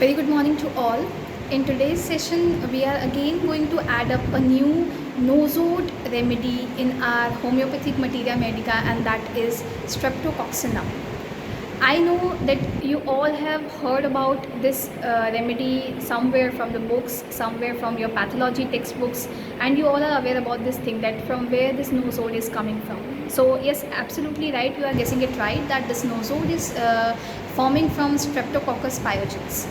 Very good morning to all. In today's session, we are again going to add up a new nosode remedy in our homeopathic materia medica, and that is streptococcinum. I know that you all have heard about this remedy somewhere from the books, somewhere from your pathology textbooks, and you all are aware about this thing, that from where this nosode is coming from. So yes, absolutely right, you are guessing it right, that this nosode is forming from Streptococcus pyogenes.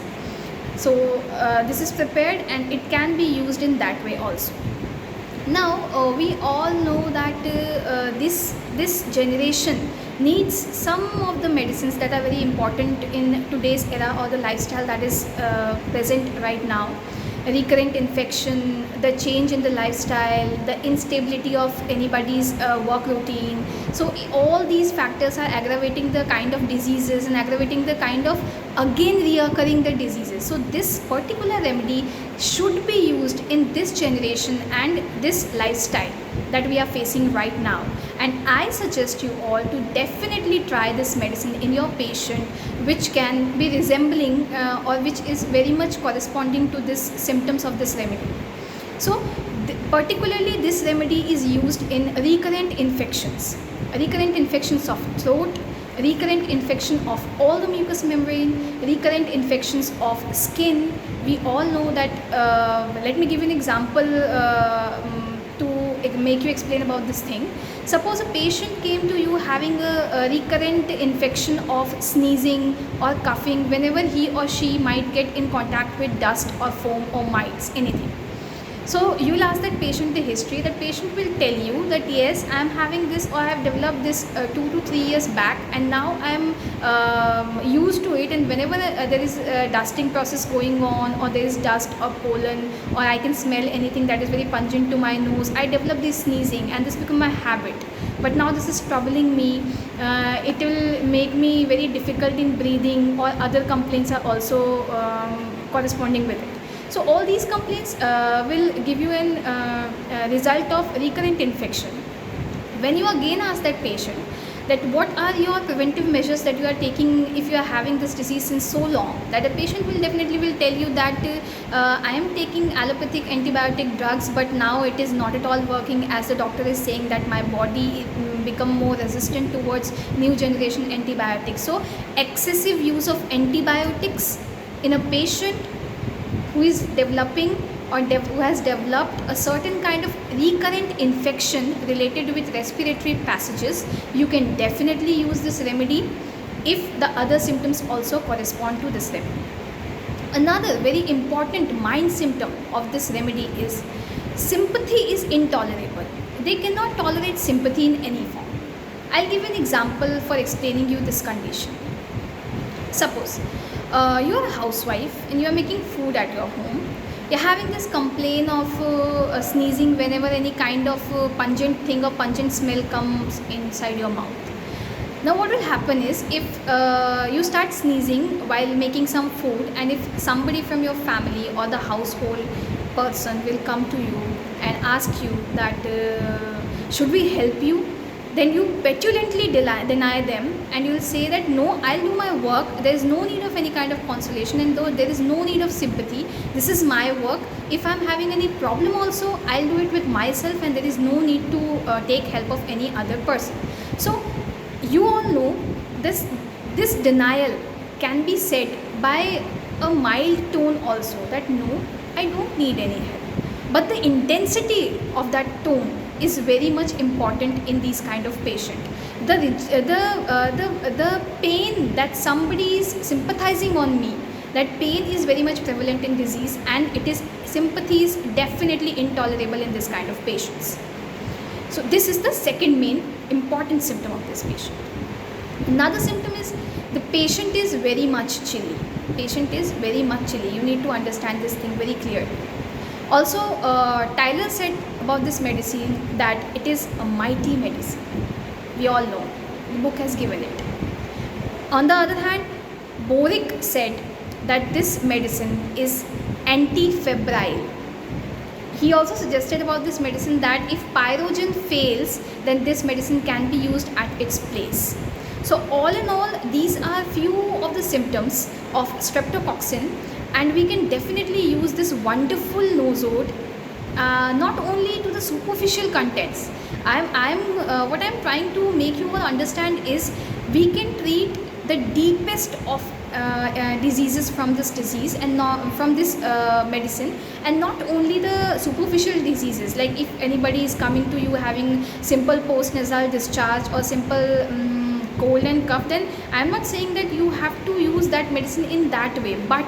So this is prepared and it can be used in that way also. Now we all know that this generation needs some of the medicines that are very important in today's era, or the lifestyle that is present right now. Recurrent infection, the change in the lifestyle, the instability of anybody's work routine. So all these factors are aggravating the kind of diseases and aggravating the kind of again reoccurring the diseases. So this particular remedy should be used in this generation and this lifestyle that we are facing right now. And I suggest you all to definitely try this medicine in your patient, which can be resembling or which is very much corresponding to this symptoms of this remedy. So particularly this remedy is used in recurrent infections of throat, recurrent infection of all the mucous membrane, recurrent infections of skin. We all know that, let me give you an example to make you explain about this thing. Suppose a patient came to you having a recurrent infection of sneezing or coughing whenever he or she might get in contact with dust or foam or mites, anything. So you will ask that patient the history. That patient will tell you that yes, I am having this, or I have developed this 2 to 3 years back, and now I am used to it, and whenever there is a dusting process going on, or there is dust or pollen, or I can smell anything that is very pungent to my nose, I develop this sneezing and this become my habit. But now this is troubling me. It will make me very difficult in breathing, or other complaints are also corresponding with it. So all these complaints will give you a result of recurrent infection. When you again ask that patient that what are your preventive measures that you are taking if you are having this disease since so long, that the patient will definitely will tell you that I am taking allopathic antibiotic drugs, but now it is not at all working, as the doctor is saying that my body become more resistant towards new generation antibiotics. So excessive use of antibiotics in a patient who is developing or who has developed a certain kind of recurrent infection related with respiratory passages, you can definitely use this remedy if the other symptoms also correspond to this remedy. Another very important mind symptom of this remedy is sympathy is intolerable. They cannot tolerate sympathy in any form. I'll give an example for explaining you this condition. Suppose you are a housewife and you are making food at your home. You're having this complaint of sneezing whenever any kind of pungent thing or pungent smell comes inside your mouth. Now what will happen is, if you start sneezing while making some food, and if somebody from your family or the household person will come to you and ask you that should we help you, then you petulantly deny them, and you will say that no, I'll do my work, there is no need of any kind of consolation, and though there is no need of sympathy, this is my work. If I'm having any problem also, I'll do it with myself, and there is no need to take help of any other person. So you all know this denial can be said by a mild tone also, that no, I don't need any help. But the intensity of that tone is very much important in these kind of patient. The pain that somebody is sympathizing on me, that pain is very much prevalent in disease, and it is sympathy is definitely intolerable in this kind of patients. So this is the second main important symptom of this patient. Another symptom is the patient is very much chilly. Patient is very much chilly. You need to understand this thing very clearly. Also, Tyler said about this medicine that it is a mighty medicine. We all know, the book has given it. On the other hand, Boric said that this medicine is anti-febrile. He also suggested about this medicine that if pyrogen fails, then this medicine can be used at its place. So all in all, these are few of the symptoms of streptococcin, and we can definitely use this wonderful nosode not only to the superficial contents. What I'm trying to make you all understand is we can treat the deepest of diseases from this disease and not from this medicine, and not only the superficial diseases. Like if anybody is coming to you having simple post nasal discharge or simple cold and cough, then I'm not saying that you have to use that medicine in that way, but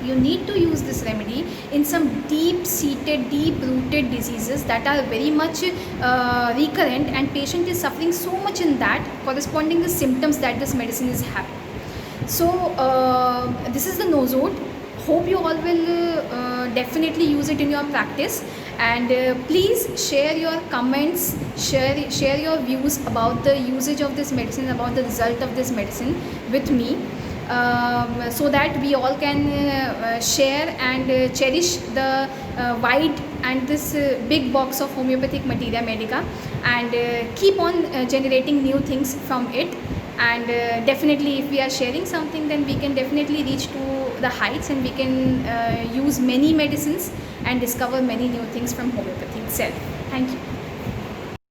you need to use this remedy in some deep seated, deep rooted diseases that are very much recurrent, and patient is suffering so much in that corresponding the symptoms that this medicine is having. So this is the nosode. Hope you all will definitely use it in your practice, and please share your comments, share your views about the usage of this medicine, about the result of this medicine with me, so that we all can share and cherish the wide and this big box of homeopathic materia medica, and keep on generating new things from it. And definitely if we are sharing something, then we can definitely reach to the heights, and we can use many medicines and discover many new things from homeopathy itself. Thank you.